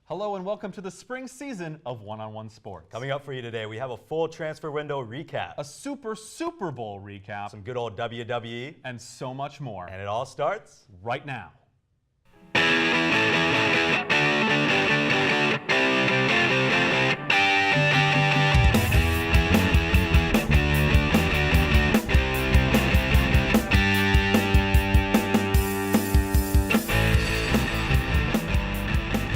Hello and welcome to the spring season of One-on-One Sports. Coming up for you today, we have a full transfer window recap, A Super Bowl recap, some good old WWE, and so much more. and it all starts Right now.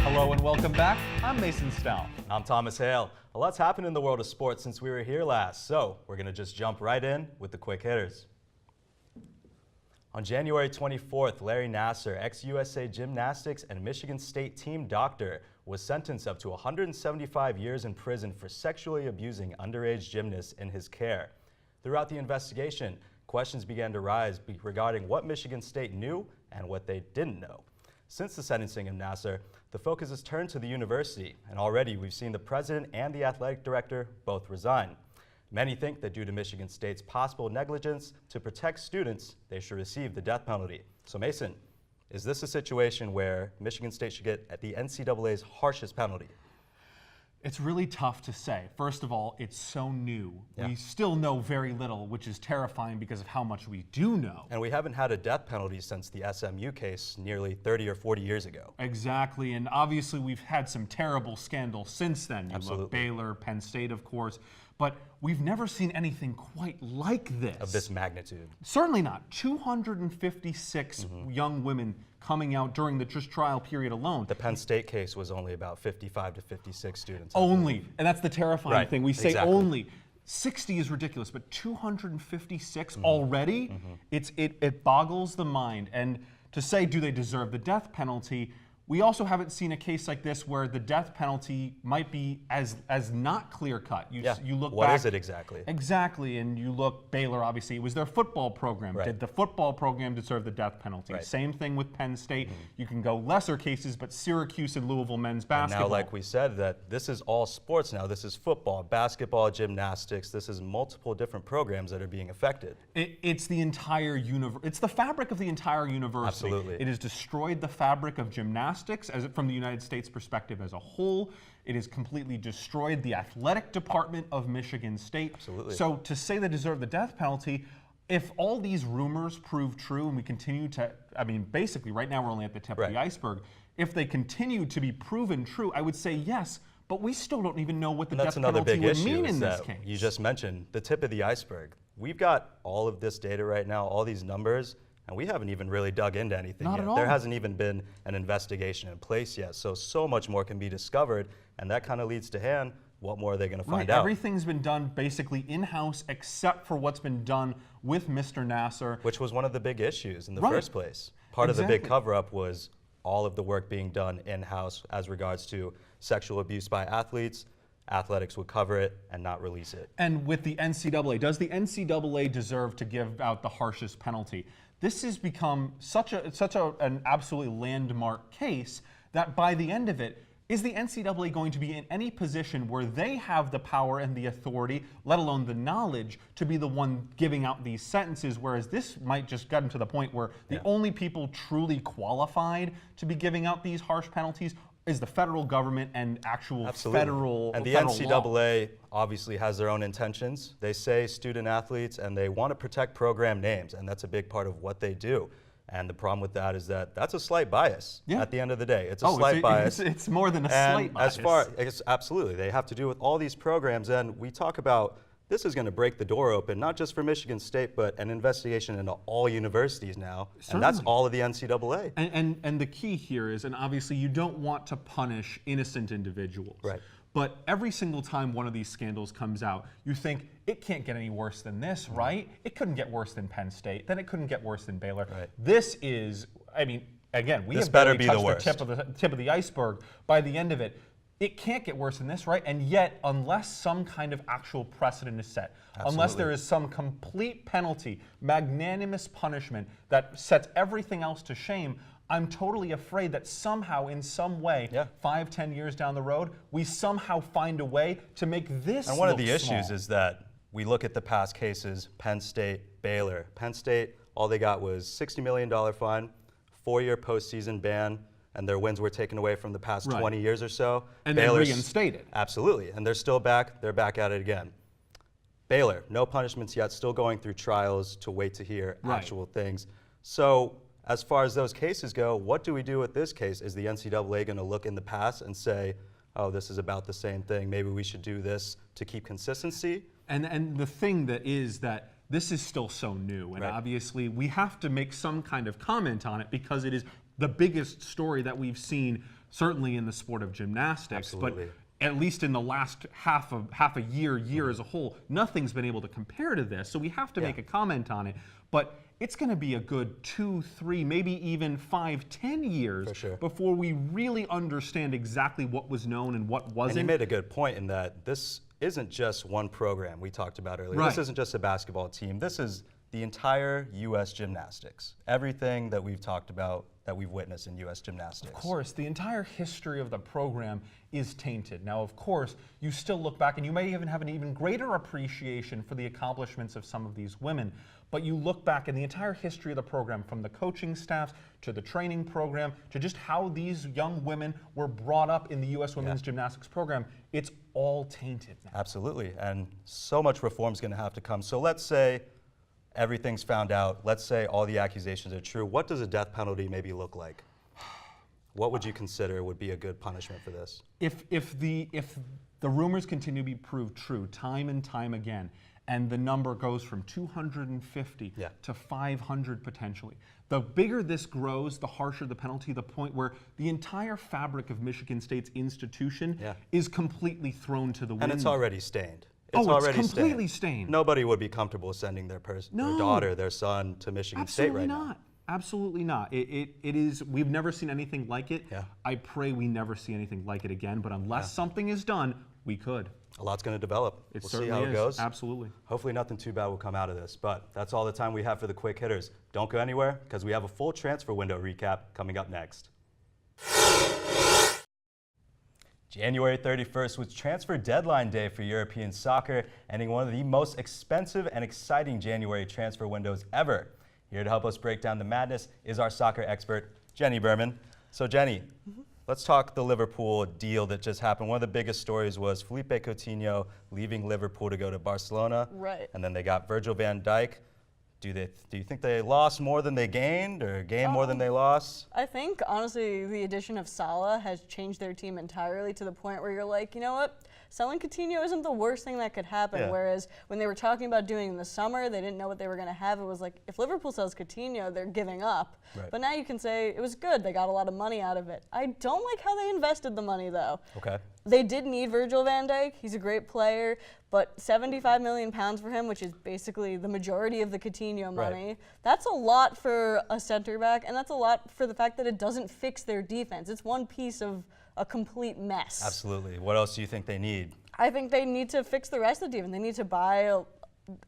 Hello and welcome back. I'm Mason Stalph. I'm Thomas Hale. A lot's happened in the world of sports since we were here last, so we're going to just jump right in with the quick hitters. On January 24th, Larry Nassar, ex-USA Gymnastics and Michigan State team doctor, was sentenced up to 175 years in prison for sexually abusing underage gymnasts in his care. Throughout the investigation, questions began to rise regarding what Michigan State knew and what they didn't know. Since the sentencing of Nassar, the focus has turned to the university, and already we've seen the president and the athletic director both resign. Many think that due to Michigan State's possible negligence to protect students, they should receive the death penalty. So Mason, is this a situation where Michigan State should get the NCAA's harshest penalty? It's really tough to say. First of all, it's so new. Yeah. We still know very little, which is terrifying because of how much we do know. And we haven't had a death penalty since the SMU case nearly 30 or 40 years ago. Exactly, and obviously we've had some terrible scandals since then. You Absolutely. look Baylor, Penn State, of course, but we've never seen anything quite like this. Of this magnitude. Certainly not. 256 young women coming out during the just trial period alone. The Penn State case was only about 55 to 56 students. Only, and that's the terrifying Right, thing. We say exactly. only. 60 is ridiculous, but 256 already, it boggles the mind. And to say, do they deserve the death penalty? We also haven't seen a case like this where the death penalty might be as not clear-cut. You look What back, is it exactly? Exactly, and you look, Baylor, obviously, it was their football program. Right. Did the football program deserve the death penalty? Right. Same thing with Penn State. You can go lesser cases, but Syracuse and Louisville men's basketball. Now, like we said, that this is all sports now. This is football, basketball, gymnastics. This is multiple different programs that are being affected. It's the entire it's the fabric of the entire university. Absolutely. It has destroyed the fabric of gymnastics from the United States perspective as a whole. It has completely destroyed the athletic department of Michigan State. Absolutely. So to say they deserve the death penalty, if all these rumors prove true and we continue to, I mean, basically right now we're only at the tip of the iceberg. If they continue to be proven true, I would say yes, but we still don't even know what the death penalty would mean in this case. You just mentioned the tip of the iceberg. We've got all of this data right now, all these numbers, and we haven't even really dug into anything Not yet. at all. There hasn't even been an investigation in place yet, so much more can be discovered, and that kind of leads to hand, what more are they going to find out? Everything's been done basically in-house except for what's been done with Mr. Nassar. Which was one of the big issues in the first place. Part of the big cover-up was all of the work being done in-house as regards to sexual abuse by athletes. Athletics would cover it and not release it. And with the NCAA, does the NCAA deserve to give out the harshest penalty? This has become such an absolutely landmark case that by the end of it, is the NCAA going to be in any position where they have the power and the authority, let alone the knowledge, to be the one giving out these sentences, whereas this might just get to the point where the only people truly qualified to be giving out these harsh penalties is the federal government and actual federal And the federal NCAA law. obviously has their own intentions. They say student athletes and they want to protect program names, and that's a big part of what they do. And the problem with that is that that's a slight bias at the end of the day. It's a slight bias. It's more than a and slight bias. Absolutely, they have to do with all these programs, and we talk about this is going to break the door open, not just for Michigan State, but an investigation into all universities now, and that's all of the NCAA. And the key here is, and obviously you don't want to punish innocent individuals. Right. But every single time one of these scandals comes out, you think, it can't get any worse than this, right? It couldn't get worse than Penn State, then it couldn't get worse than Baylor. Right. This is, I mean, again, we This have better barely be touched the worst. the tip of the iceberg. By the end of it, it can't get worse than this, right? And yet, unless some kind of actual precedent is set, unless there is some complete penalty, magnanimous punishment that sets everything else to shame, I'm totally afraid that somehow, in some way, 5-10 years down the road, we somehow find a way to make this And one of look the small. issues is that we look at the past cases, Penn State, Baylor. Penn State, all they got was $60 million fine, 4-year postseason ban, and their wins were taken away from the past Right. 20 years or so. And then Baylor's- reinstated. Absolutely, and they're still back. They're back at it again. Baylor, no punishments yet, still going through trials to wait to hear Right. actual things. So as far as those cases go, what do we do with this case? Is the NCAA going to look in the past and say, oh, this is about the same thing, maybe we should do this to keep consistency? And the thing that is that this is still so new, and Right. obviously we have to make some kind of comment on it because it is the biggest story that we've seen, certainly in the sport of gymnastics. Absolutely. But at least in the last half a year as a whole, nothing's been able to compare to this. So we have to make a comment on it. But it's going to be a good 2, 3, maybe even 5, 10 years For sure. before we really understand exactly what was known and what And wasn't. you made a good point in that this isn't just one program we talked about earlier. Right. This isn't just a basketball team. This is the entire U.S. gymnastics. Everything that we've talked about that we've witnessed in U.S. gymnastics. Of course, the entire history of the program is tainted. Now, of course, you still look back and you may even have an even greater appreciation for the accomplishments of some of these women. But you look back in the entire history of the program, from the coaching staffs to the training program to just how these young women were brought up in the U.S. women's gymnastics program, it's all tainted now. Absolutely, and so much reform is going to have to come. So let's say everything's found out. Let's say all the accusations are true. What does a death penalty maybe look like? What would you consider would be a good punishment for this? If the rumors continue to be proved true time and time again, and the number goes from 250 to 500 potentially, the bigger this grows, the harsher the penalty, the point where the entire fabric of Michigan State's institution is completely thrown to the wind. And it's already stained. It's already completely stained. Nobody would be comfortable sending their daughter, their son to Michigan State right now. Absolutely not. It is. We've never seen anything like it. Yeah. I pray we never see anything like it again. But unless something is done, we could. A lot's going to develop. It We'll certainly see how it goes. Absolutely. Hopefully nothing too bad will come out of this. But that's all the time we have for the quick hitters. Don't go anywhere, because we have a full transfer window recap coming up next. January 31st was transfer deadline day for European soccer, ending one of the most expensive and exciting January transfer windows ever. Here to help us break down the madness is our soccer expert, Jenny Berman. So Jenny, let's talk the Liverpool deal that just happened. One of the biggest stories was Felipe Coutinho leaving Liverpool to go to Barcelona. Right. And then they got Virgil van Dijk. Do you think they lost more than they gained, or gained more than they lost? I think, honestly, the addition of Salah has changed their team entirely to the point where you're like, you know what? Selling Coutinho isn't the worst thing that could happen. Yeah. Whereas when they were talking about doing it in the summer, they didn't know what they were going to have. It was like, if Liverpool sells Coutinho, they're giving up. Right. But now you can say it was good. They got a lot of money out of it. I don't like how they invested the money, though. Okay. They did need Virgil van Dijk. He's a great player, but 75 million pounds for him, which is basically the majority of the Coutinho money, Right. that's a lot for a center back, and that's a lot for the fact that it doesn't fix their defense. It's one piece of a complete mess. Absolutely. What else do you think they need? I think they need to fix the rest of the defense. They need to buy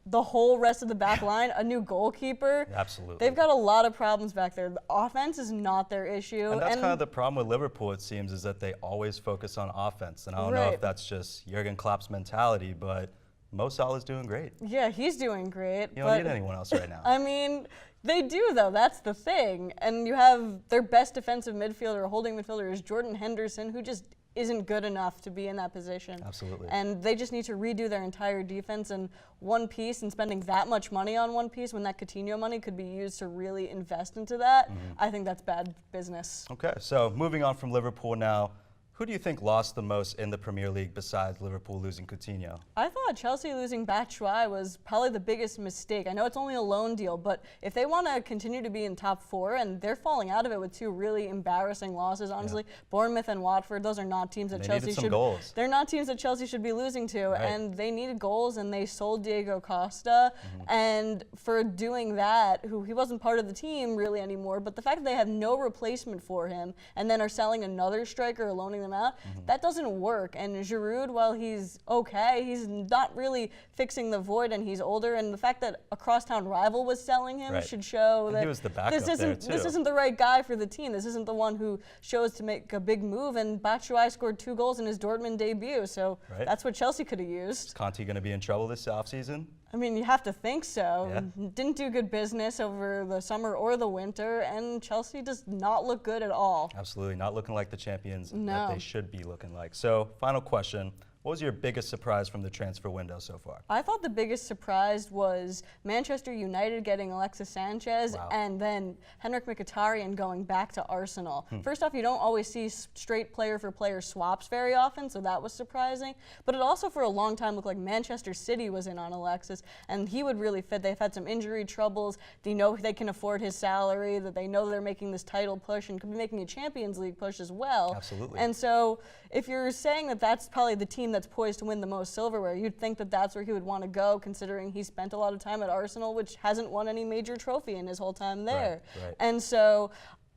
the whole rest of the back line, a new goalkeeper. Absolutely. They've got a lot of problems back there. The offense is not their issue. And that's kind of the problem with Liverpool, it seems, is that they always focus on offense. And I don't know if that's just Jurgen Klopp's mentality, but Mo Salah's doing great. Yeah, he's doing great. You don't need anyone else right now. I mean, they do, though. That's the thing. And you have their best defensive midfielder, holding midfielder, is Jordan Henderson, who just isn't good enough to be in that position. Absolutely. And they just need to redo their entire defense, and one piece, and spending that much money on one piece when that Coutinho money could be used to really invest into that, I think that's bad business. Okay, so moving on from Liverpool now, who do you think lost the most in the Premier League besides Liverpool losing Coutinho? I thought Chelsea losing Batshuayi was probably the biggest mistake. I know it's only a loan deal, but if they want to continue to be in top four, and they're falling out of it with two really embarrassing losses, honestly, Bournemouth and Watford, those are not teams that Chelsea should. Goals. They're not teams that Chelsea should be losing to, Right. and they needed goals, and they sold Diego Costa, and for doing that, he wasn't part of the team really anymore, but the fact that they have no replacement for him, and then are selling another striker or loaning them out, that doesn't work. And Giroud, while he's okay, he's not really fixing the void, and he's older, and the fact that a crosstown rival was selling him should show And that he was the backup this there, isn't too. this isn't the right guy for the team. This isn't the one who shows to make a big move, and Batshuayi scored 2 goals in his Dortmund debut, so that's what Chelsea could have used. Is Conte going to be in trouble this offseason? I mean, you have to think so. Yeah. Didn't do good business over the summer or the winter, and Chelsea does not look good at all. Absolutely, not looking like the champions that No. they should be looking like. So, final question. What was your biggest surprise from the transfer window so far? I thought the biggest surprise was Manchester United getting Alexis Sanchez Wow. and then Henrik Mkhitaryan going back to Arsenal. First off, you don't always see straight player-for-player swaps very often, so that was surprising. But it also for a long time looked like Manchester City was in on Alexis, and he would really fit. They've had some injury troubles. They know they can afford his salary, that they know they're making this title push and could be making a Champions League push as well. Absolutely. And so if you're saying that that's probably the team that's poised to win the most silverware, you'd think that that's where he would want to go, considering he spent a lot of time at Arsenal, which hasn't won any major trophy in his whole time there. Right. And so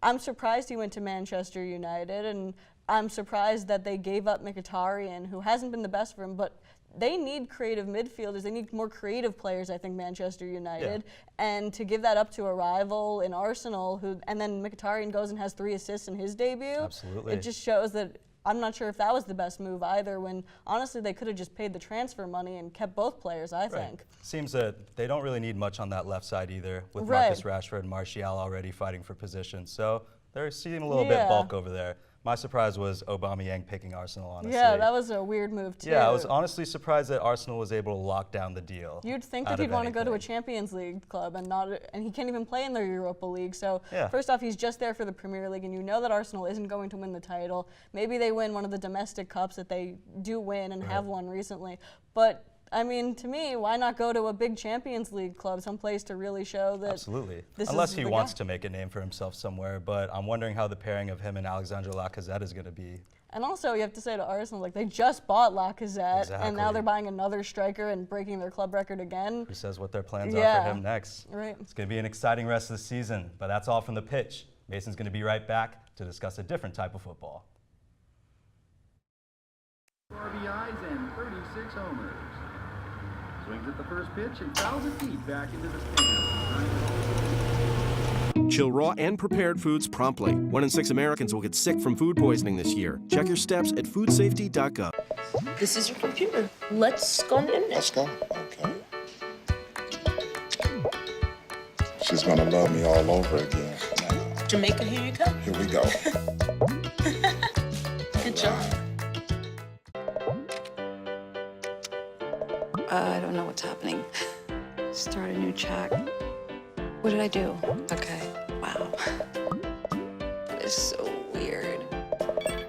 I'm surprised he went to Manchester United, and I'm surprised that they gave up Mkhitaryan, who hasn't been the best for him, but they need creative midfielders. They need more creative players, I think, Manchester United. And to give that up to a rival in Arsenal, and then Mkhitaryan goes and has 3 assists in his debut, Absolutely. it just shows that I'm not sure if that was the best move either, when honestly they could have just paid the transfer money and kept both players, I think. Seems that they don't really need much on that left side either, with Right. Marcus Rashford and Martial already fighting for position. So they're seeing a little bit Yeah. bulk over there. My surprise was Aubameyang picking Arsenal, honestly. Yeah, that was a weird move too. Yeah, I was honestly surprised that Arsenal was able to lock down the deal. You'd think out that he'd of want to go to a anything. Champions League club and he can't even play in the Europa League. So Yeah. first off, he's just there for the Premier League, and you know that Arsenal isn't going to win the title. Maybe they win one of the domestic cups that they do win and have won recently. But I mean, to me, why not go to a big Champions League club, someplace to really show that Absolutely. this Unless is he the wants guy. to make a name for himself somewhere, but I'm wondering how the pairing of him and Alexandre Lacazette is going to be. And also, you have to say to Arsenal, like, they just bought Lacazette, and now Exactly. they're buying another striker and breaking their club record again. Who says what their plans are Yeah. for him next? Right. It's going to be an exciting rest of the season, but that's all from the pitch. Mason's going to be right back to discuss a different type of football. RBIs and 36 homers. Swings at the first pitch and fouls it deep back into the stands. Chill raw and prepared foods promptly. 1 in 6 Americans will get sick from food poisoning this year. Check your steps at foodsafety.gov. This is your computer. Let's go on the internet. Let's go. Okay. She's gonna love me all over again. Now, Jamaica, here you come. here we go. Good job. I don't know what's happening. Start a new chat. What did I do? Okay. Wow. That is so weird.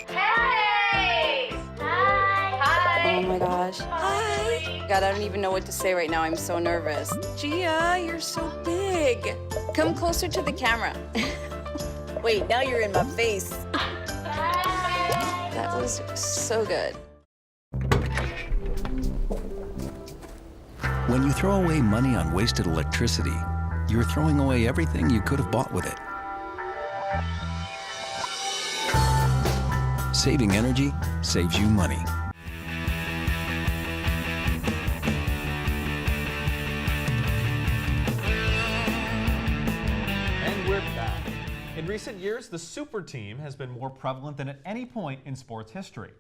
Hey! Hi! Oh my gosh. Hi. God, I don't even know what to say right now. I'm so nervous. Gia, you're so big. Come closer to the camera. Wait, now you're in my face. That was so good. When you throw away money on wasted electricity, you're throwing away everything you could have bought with it. Saving energy saves you money. And we're back. In recent years, the super team has been more prevalent than at any point in sports history.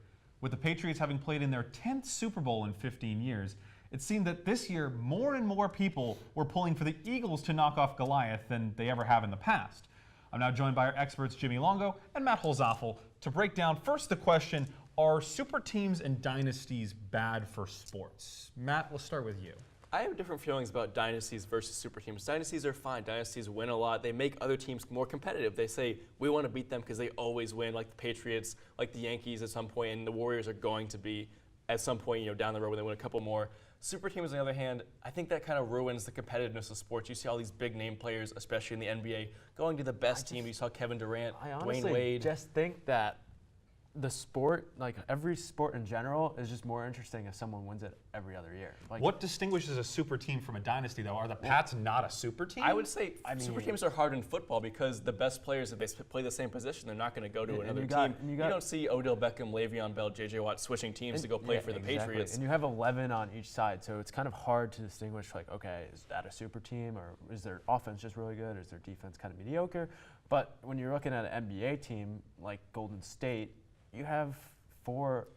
With the Patriots having played in their 10th Super Bowl in 15 years, it seemed that this year more and more people were pulling for the Eagles to knock off Goliath than they ever have in the past. I'm now joined by our experts Jimmy Longo and Matt Holzaffel to break down first the question, are super teams and dynasties bad for sports? Matt, let's start with you. I have different feelings about dynasties versus super teams. Dynasties are fine. Dynasties win a lot. They make other teams more competitive. They say, we want to beat them because they always win, like the Patriots, like the Yankees at some point, and the Warriors are going to be at some point, down the road when they win a couple more. Super teams, on the other hand, I think that kind of ruins the competitiveness of sports. You see all these big name players, especially in the NBA, going to the best team. You saw Kevin Durant, I Dwayne honestly Wade. just think that the sport, like every sport in general, is just more interesting if someone wins it every other year. Like, What distinguishes a super team from a dynasty, though? Are the Pats not a super team? I would say super teams are hard in football because the best players, if they play the same position, they're not going to go to another team. You don't see Odell Beckham, Le'Veon Bell, J.J. Watt switching teams to go play for the Patriots. And you have 11 on each side, so it's kind of hard to distinguish, like, okay, is that a super team, or is their offense just really good, or is their defense kind of mediocre? But when you're looking at an NBA team like Golden State, you have 4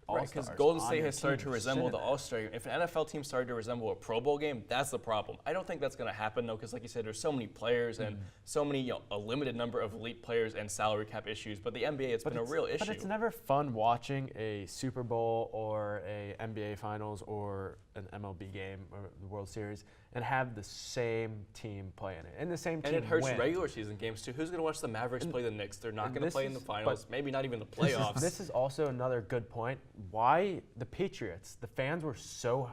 all-stars. Because Golden on State your has started team. to resemble the All-Star game. If an NFL team started to resemble a Pro Bowl game, that's the problem. I don't think that's going to happen, though, because like you said, there's so many players and so many, a limited number of elite players and salary cap issues. But the NBA, it's been a real issue. But it's never fun watching a Super Bowl or a NBA Finals or an MLB game or the World Series and have the same team play in it. And the same team And it hurts win. regular season games, too. Who's going to watch the Mavericks play the Knicks? They're not going to play in the finals, maybe not even the playoffs. This is also another good point. Why the Patriots, the fans were so,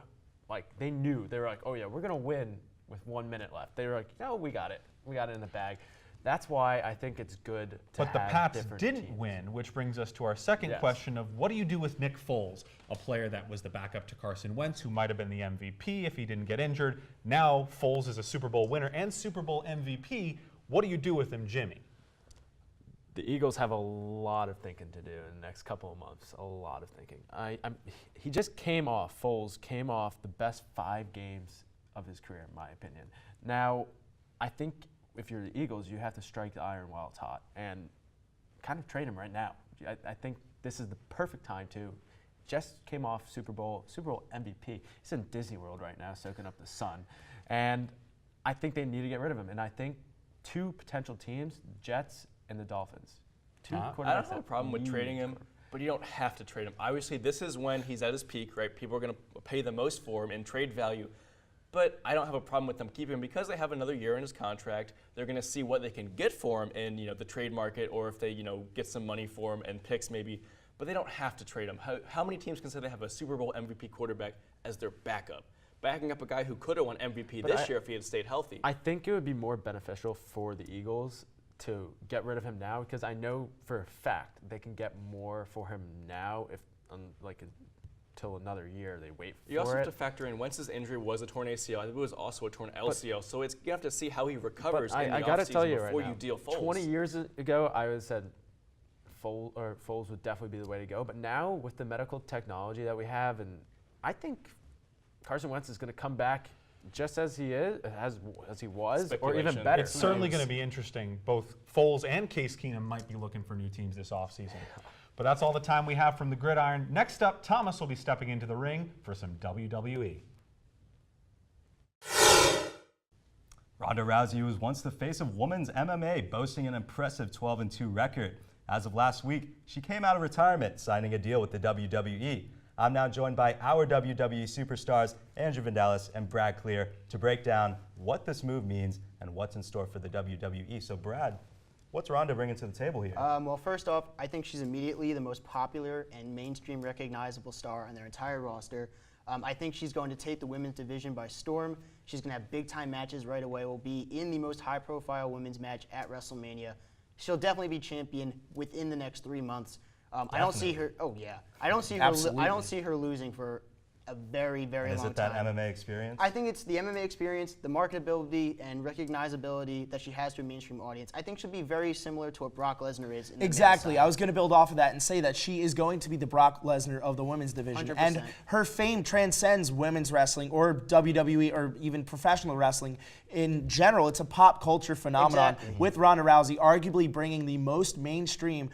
they knew. They were like, oh, yeah, we're going to win with 1 minute left. They were like, no, we got it. We got it in the bag. That's why I think it's good to But the have Pats different didn't teams. win, which brings us to our second question of what do you do with Nick Foles, a player that was the backup to Carson Wentz, who might have been the MVP if he didn't get injured. Now Foles is a Super Bowl winner and Super Bowl MVP. What do you do with him, Jimmy? The Eagles have a lot of thinking to do in the next couple of months. A lot of thinking. He just Foles came off the best 5 games of his career, in my opinion. Now, I think if you're the Eagles, you have to strike the iron while it's hot and kind of trade him right now. I think this is the perfect time to. Just came off Super Bowl MVP. He's in Disney World right now, soaking up the sun. And I think they need to get rid of him. And I think 2 potential teams, Jets and the Dolphins. I don't have a problem with trading him, but you don't have to trade him. Obviously, this is when he's at his peak, right? People are going to pay the most for him in trade value. But I don't have a problem with them keeping him because they have another year in his contract. They're going to see what they can get for him in the trade market, or if they get some money for him and picks maybe. But they don't have to trade him. How many teams can say they have a Super Bowl MVP quarterback as their backup? Backing up a guy who could have won MVP this year if he had stayed healthy. I think it would be more beneficial for the Eagles to get rid of him now because I know for a fact they can get more for him now if until another year they wait for it. You also have to factor in Wentz's injury was a torn ACL. I think it was also a torn LCL. So you have to see how he recovers in the offseason before you deal Foles. 20 years ago, I would have said Foles would definitely be the way to go. But now with the medical technology that we have, and I think Carson Wentz is going to come back just as he is, as he was, or even better. It's certainly going to be interesting. Both Foles and Case Keenum might be looking for new teams this offseason. But that's all the time we have from the gridiron. Next up, Thomas will be stepping into the ring for some WWE. Ronda Rousey was once the face of women's MMA, boasting an impressive 12-2 record. As of last week, she came out of retirement, signing a deal with the WWE. I'm now joined by our WWE superstars, Andrew Vandalis and Brad Clear, to break down what this move means and what's in store for the WWE. So, Brad, what's Ronda bringing to the table here? Well, first off, I think she's immediately the most popular and mainstream recognizable star on their entire roster. I think she's going to take the women's division by storm. She's going to have big-time matches right away. Will be in the most high-profile women's match at WrestleMania. She'll definitely be champion within the next 3 months. I don't see her. Oh yeah, I don't see her. I don't see her losing for a very, very long time. Is it that MMA experience? I think it's the MMA experience, the marketability, and recognizability that she has to a mainstream audience. I think she'll be very similar to what Brock Lesnar is. In the exactly. I was going to build off of that and say that she is going to be the Brock Lesnar of the women's division. 100%. And her fame transcends women's wrestling or WWE or even professional wrestling. In general, it's a pop culture phenomenon with Ronda Rousey arguably bringing the most mainstream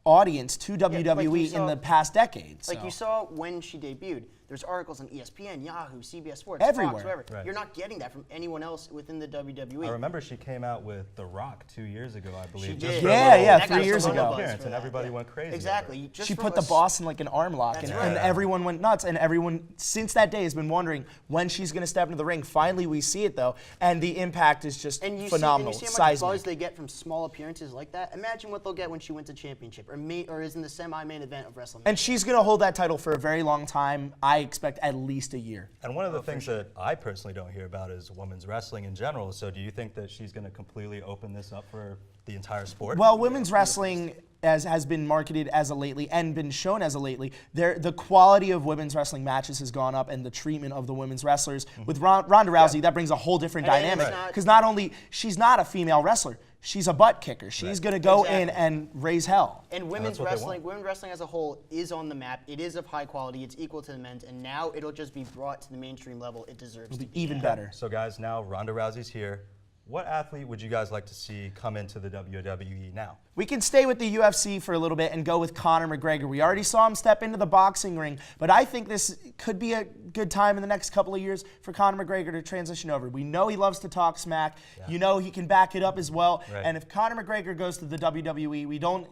audience to WWE in the past decade. Like you saw when she debuted, there's articles on ESPN, Yahoo, CBS Sports, everywhere. Fox, wherever. Right. You're not getting that from anyone else within the WWE. I remember she came out with The Rock 2 years ago, I believe. She just did. Yeah, 3 years ago. And everybody went crazy. Exactly. She put the boss in like an arm lock, and everyone went nuts. And everyone, since that day, has been wondering when she's going to step into the ring. Finally, we see it, though, and the impact is just phenomenal. And you see how much buzz they get from small appearances like that? Imagine what they'll get when she wins a championship or is in the semi-main event of WrestleMania. And she's going to hold that title for a very long time. I expect at least a year. And one of the things that I personally don't hear about is women's wrestling in general. So do you think that she's going to completely open this up for the entire sport? Well, women's wrestling has been marketed as a lately and been shown as a lately. The quality of women's wrestling matches has gone up, and the treatment of the women's wrestlers. With Ronda Rousey, that brings a whole different dynamic. Because not only, she's not a female wrestler, she's a butt kicker. She's going to go in and raise hell. And women's wrestling as a whole is on the map. It is of high quality. It's equal to the men's, and now it'll just be brought to the mainstream level it deserves to be. Even better. So guys, now Ronda Rousey's here. What athlete would you guys like to see come into the WWE now? We can stay with the UFC for a little bit and go with Conor McGregor. We already saw him step into the boxing ring, but I think this could be a good time in the next couple of years for Conor McGregor to transition over. We know he loves to talk smack. Yeah. You know he can back it up as well. Right. And if Conor McGregor goes to the WWE, we don't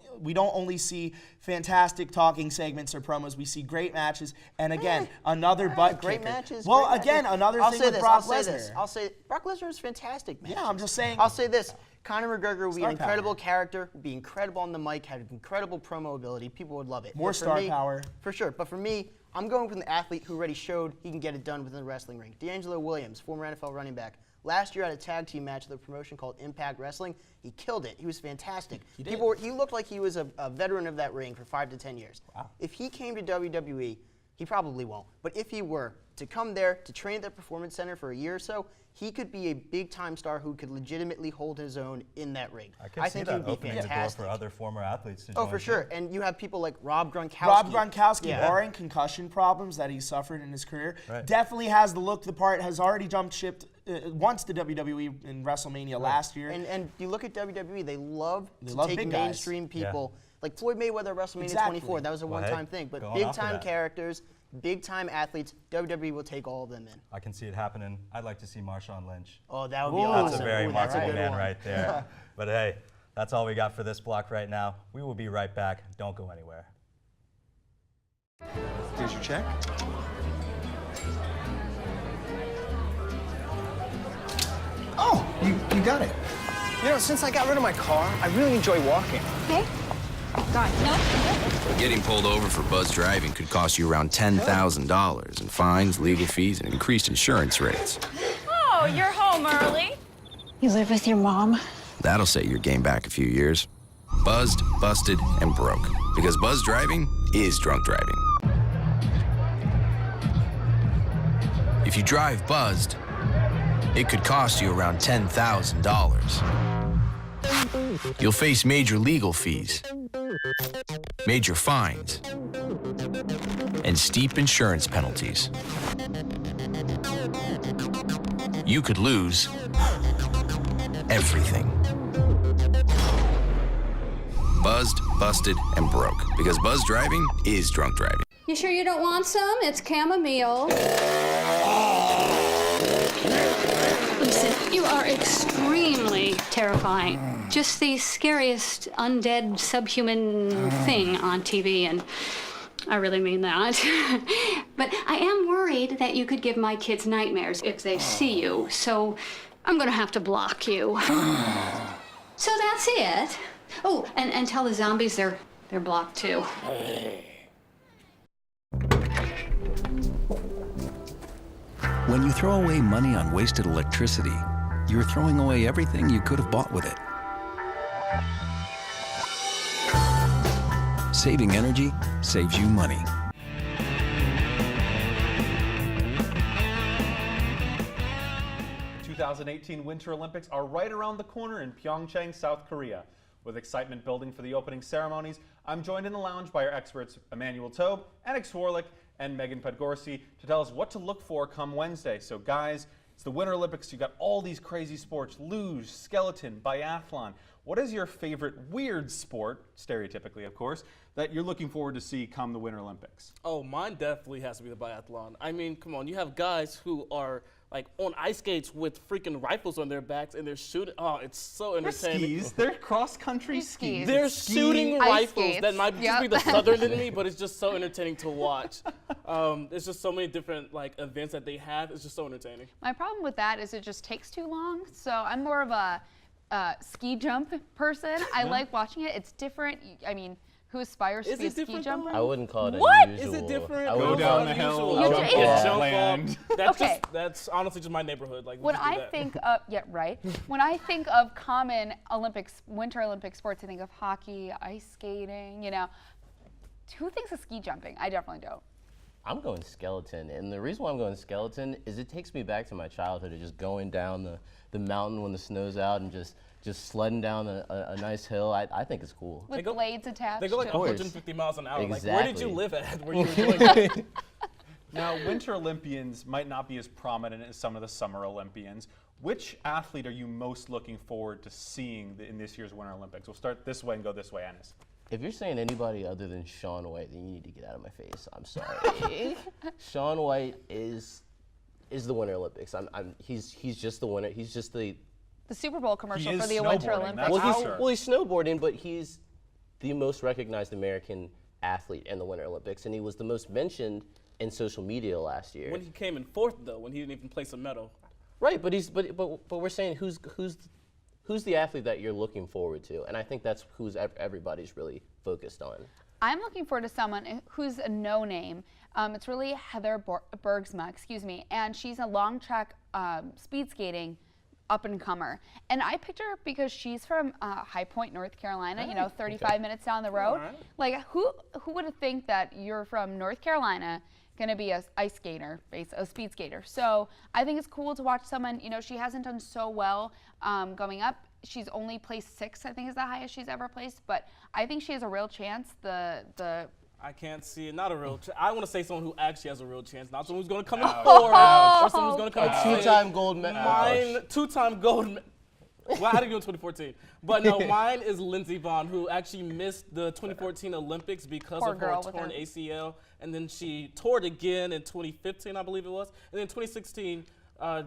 only see fantastic talking segments or promos. We see great matches. And again, another butt Great kicker. matches. Well, great again, matches. another I'll thing say with this, Brock I'll say this. Lesnar. I'll say Brock Lesnar is fantastic. Yeah, I'm just saying. I'll say this. Conor McGregor would be Star an incredible power. character, would be incredible on the mic, had incredible promo ability. People would love it. More But for star me- power. For sure. But for me, I'm going with an athlete who already showed he can get it done within the wrestling ring. D'Angelo Williams, former NFL running back. Last year at a tag team match at a promotion called Impact Wrestling, he killed it. He was fantastic. He looked like he was a veteran of that ring for 5 to 10 years. Wow. If he came to WWE, he probably won't. But if he were to come there to train at the Performance Center for a year or so, he could be a big-time star who could legitimately hold his own in that ring. I can see think that he would be opening the door fantastic. for other former athletes to Oh, join for too. sure. And you have people like Rob Gronkowski. Rob Gronkowski, Yeah. barring concussion problems that he suffered in his career, Right. definitely has the look, the part, has already jumped ship once to WWE in WrestleMania last year. And you look at WWE, they love to love take big guys. mainstream people. Like Floyd Mayweather at WrestleMania Exactly. 24, that was a Well, one-time hey, thing. But going off of big-time that. characters, big-time athletes, WWE will take all of them in. I can see it happening. I'd like to see Marshawn Lynch. Oh, that would be Ooh. awesome. That's a very Ooh, that's a marketable good man one. right there. But hey, that's all we got for this block right now. We will be right back. Don't go anywhere. Here's your check. Oh, you got it. You know, since I got rid of my car, I really enjoy walking. Okay. Got it. No. Getting pulled over for buzz driving could cost you around $10,000 in fines, legal fees, and increased insurance rates. Oh, you're home early. You live with your mom? That'll set your game back a few years. Buzzed, busted, and broke. Because buzz driving is drunk driving. If you drive buzzed, it could cost you around $10,000. You'll face major legal fees, major fines, and steep insurance penalties. You could lose everything. Buzzed, busted, and broke. Because buzz driving is drunk driving. You sure you don't want some? It's chamomile. Listen, you are extremely terrifying. Just the scariest undead subhuman thing on TV, and I really mean that. But I am worried that you could give my kids nightmares if they see you, so I'm gonna have to block you. So that's it. Oh, and tell the zombies they're blocked too. When you throw away money on wasted electricity, you're throwing away everything you could have bought with it. Saving energy saves you money. The 2018 Winter Olympics are right around the corner in Pyeongchang, South Korea. With excitement building for the opening ceremonies, I'm joined in the lounge by our experts Emmanuel Taube, Anik Swarlik, and Megan Podgorski to tell us what to look for come Wednesday. So guys, it's the Winter Olympics. You've got all these crazy sports: luge, skeleton, biathlon. What is your favorite weird sport, stereotypically of course, that you're looking forward to see come the Winter Olympics? Oh, mine definitely has to be the biathlon. I mean, come on, you have guys who are like on ice skates with freaking rifles on their backs and they're shooting. Oh, it's so entertaining. Skis. They're cross-country skis. They're shooting rifles skates. that might just be the southern in me, but it's just so entertaining to watch. There's just so many different like events that they have. It's just so entertaining. My problem with that is it just takes too long. So I'm more of a ski jump person. I like watching it. It's different. I mean, who aspires to be a ski jumper? I wouldn't call it What? unusual. Is it different? I Go wouldn't down call the it hill, unusual. jump Yeah. off Jump land. That's Okay. that's honestly just my neighborhood. Like When I think of when I think of common Olympics, Winter Olympic sports, I think of hockey, ice skating. You know, who thinks of ski jumping? I definitely don't. I'm going skeleton, and the reason why I'm going skeleton is it takes me back to my childhood of just going down the mountain when the snow's out and just sledding down a nice hill. I think it's cool. With blades attached. They go like to 150 miles an hour. Exactly. Like, where did you live at where you were doing that? Now, Winter Olympians might not be as prominent as some of the Summer Olympians. Which athlete are you most looking forward to seeing in this year's Winter Olympics? We'll start this way and go this way, Ennis. If you're saying anybody other than Shaun White, then you need to get out of my face. I'm sorry. Shaun White is the Winter Olympics. He's just the winner. He's just the Super Bowl commercial He for is the Winter snowboarding, Olympics. that's for sure. Well, he's snowboarding, but he's the most recognized American athlete in the Winter Olympics, and he was the most mentioned in social media last year. When he came in fourth, though, when he didn't even place a medal. Right, but we're saying who's the athlete that you're looking forward to, and I think that's who's everybody's really focused on. I'm looking forward to someone who's a no-name. It's really Heather Bergsma, and she's a long track speed skating up-and-comer. And I picked her because she's from High Point, North Carolina, 35 minutes down the road. Right. Like, who would have think that you're from North Carolina going to be a ice skater, a speed skater? So I think it's cool to watch someone, she hasn't done so well going up. She's only placed 6th, I think is the highest she's ever placed, but I think she has a real chance. I can't see it. Not a real chance. I want to say someone who actually has a real chance, not someone who's going to come in fourth or someone who's going to come in A two-time gold medal. Mine, two-time gold medal. Well, I had to go in 2014. But no, mine is Lindsey Vonn, who actually missed the 2014 Olympics because of her torn ACL. And then she tore it again in 2015, I believe it was. And then 2016,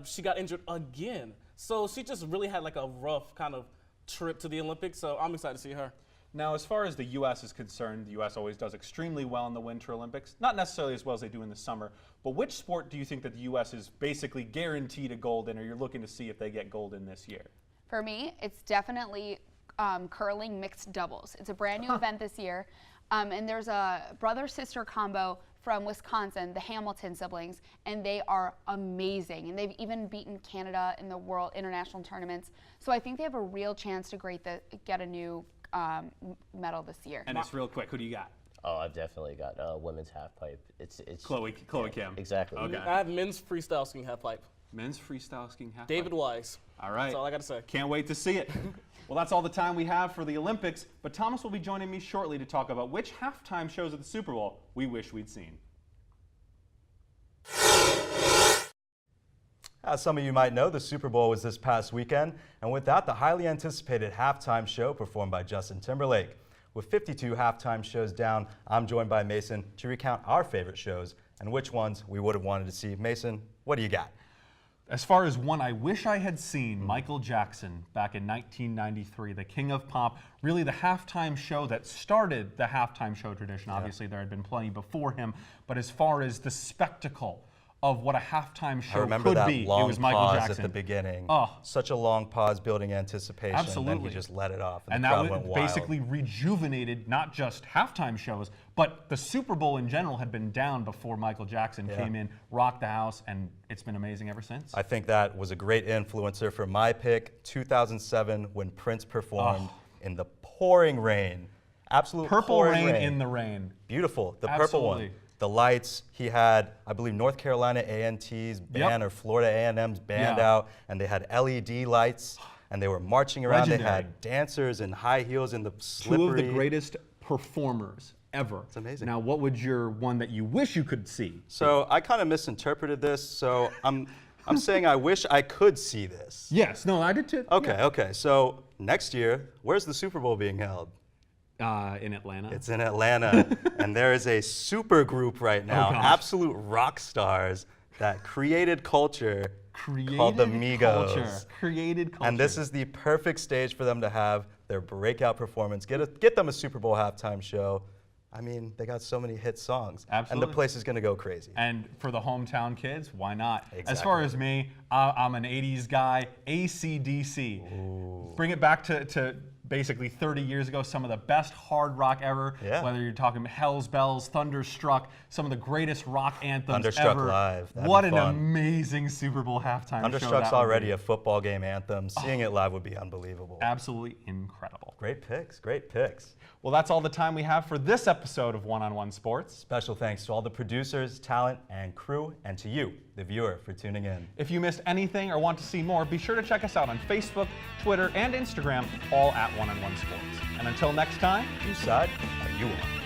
she got injured again. So she just really had like a rough kind of trip to the Olympics. So I'm excited to see her. Now, as far as the U.S. is concerned, the U.S. always does extremely well in the Winter Olympics. Not necessarily as well as they do in the summer, but which sport do you think that the U.S. is basically guaranteed a gold in, or you're looking to see if they get gold in this year? For me, it's definitely curling mixed doubles. It's a brand new event this year, and there's a brother-sister combo from Wisconsin, the Hamilton siblings, and they are amazing. And they've even beaten Canada in the World International tournaments. So I think they have a real chance to get a new medal this year. And it's real quick. Who do you got? Oh, I've definitely got women's half pipe. It's Chloe Kim. Exactly. Okay. I have men's freestyle skiing half pipe. Men's freestyle skiing half David pipe. Wise. All right. That's all I got to say. Can't wait to see it. Well, that's all the time we have for the Olympics, but Thomas will be joining me shortly to talk about which halftime shows of the Super Bowl we wish we'd seen. As some of you might know, the Super Bowl was this past weekend, and with that, the highly anticipated halftime show performed by Justin Timberlake. With 52 halftime shows down, I'm joined by Mason to recount our favorite shows and which ones we would have wanted to see. Mason, what do you got? As far as one I wish I had seen, Michael Jackson back in 1993, the king of pop, really the halftime show that started the halftime show tradition. Obviously, there had been plenty before him, but as far as the spectacle of what a halftime show could be, it was Michael pause Jackson. at the beginning. Oh. Such a long pause building anticipation. Absolutely. And then he just let it off, and the crowd went that wild. basically rejuvenated not just halftime shows, but the Super Bowl in general had been down before Michael Jackson came in, rocked the house, and it's been amazing ever since. I think that was a great influencer for my pick, 2007, when Prince performed in the pouring rain. Absolute Purple pouring rain in the rain. Beautiful, the Absolutely. purple one. The lights, he had, I believe, North Carolina A&T's band or Florida A&M's band out, and they had LED lights, and they were marching around. Legendary. They had dancers in high heels in the slippery. Two of the greatest performers ever. It's amazing. Now, what would your one that you wish you could see? So I kind of misinterpreted this, so I'm saying I wish I could see this. Yes, no, I did too. Okay, okay. So next year, where's the Super Bowl being held? In Atlanta. It's in Atlanta, and there is a super group right now, absolute rock stars that created culture called the Migos. Created culture. And this is the perfect stage for them to have their breakout performance. Get them a Super Bowl halftime show. I mean, they got so many hit songs. Absolutely. And the place is going to go crazy. And for the hometown kids, why not? Exactly. As far as me, I'm an 80s guy, AC/DC. Ooh. Bring it back to basically 30 years ago, some of the best hard rock ever, whether you're talking Hell's Bells, Thunderstruck, some of the greatest rock anthems Thunderstruck ever. live. That'd What be an fun. amazing Super Bowl halftime Thunderstruck's show that would already be. a football game anthem. Seeing it live would be unbelievable. Absolutely incredible. Great picks, great picks. Well, that's all the time we have for this episode of One-on-One Sports. Special thanks to all the producers, talent, and crew, and to you, the viewer, for tuning in. If you missed anything or want to see more, be sure to check us out on Facebook, Twitter, and Instagram, all at One-on-One Sports. And until next time, whose side are you on?